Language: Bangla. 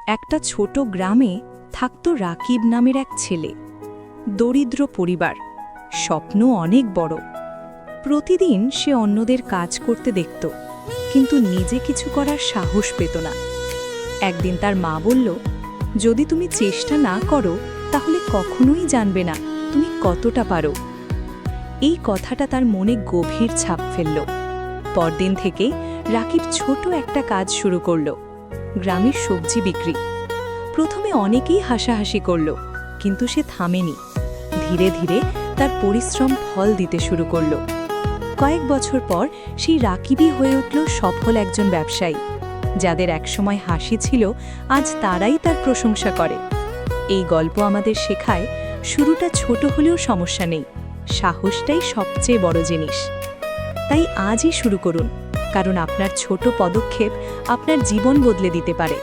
একটা ছোট গ্রামে থাকত রাকিব নামের এক ছেলে। দরিদ্র পরিবার, স্বপ্ন অনেক বড়। প্রতিদিন সে অন্যদের কাজ করতে দেখত, কিন্তু নিজে কিছু করার সাহস পেত না। একদিন তার মা বলল, যদি তুমি চেষ্টা না করো তাহলে কখনোই জানবে না তুমি কতটা পারো। এই কথাটা তার মনে গভীর ছাপ ফেলল। পরদিন থেকে রাকিব ছোট একটা কাজ শুরু করল, গ্রামের সবজি বিক্রি। প্রথমে অনেকেই হাসাহাসি করল, কিন্তু সে থামেনি। ধীরে ধীরে তার পরিশ্রম ফল দিতে শুরু করল। কয়েক বছর পর সেই রাকিবই হয়ে উঠল সফল একজন ব্যবসায়ী। যাদের একসময় হাসি ছিল, আজ তারাই তার প্রশংসা করে। এই গল্প আমাদের শেখায়, শুরুটা ছোট হলেও সমস্যা নেই, সাহসটাই সবচেয়ে বড় জিনিস। তাই আজই শুরু করুন, কারণ আপনার ছোট পদক্ষেপ আপনার জীবন বদলে দিতে পারে।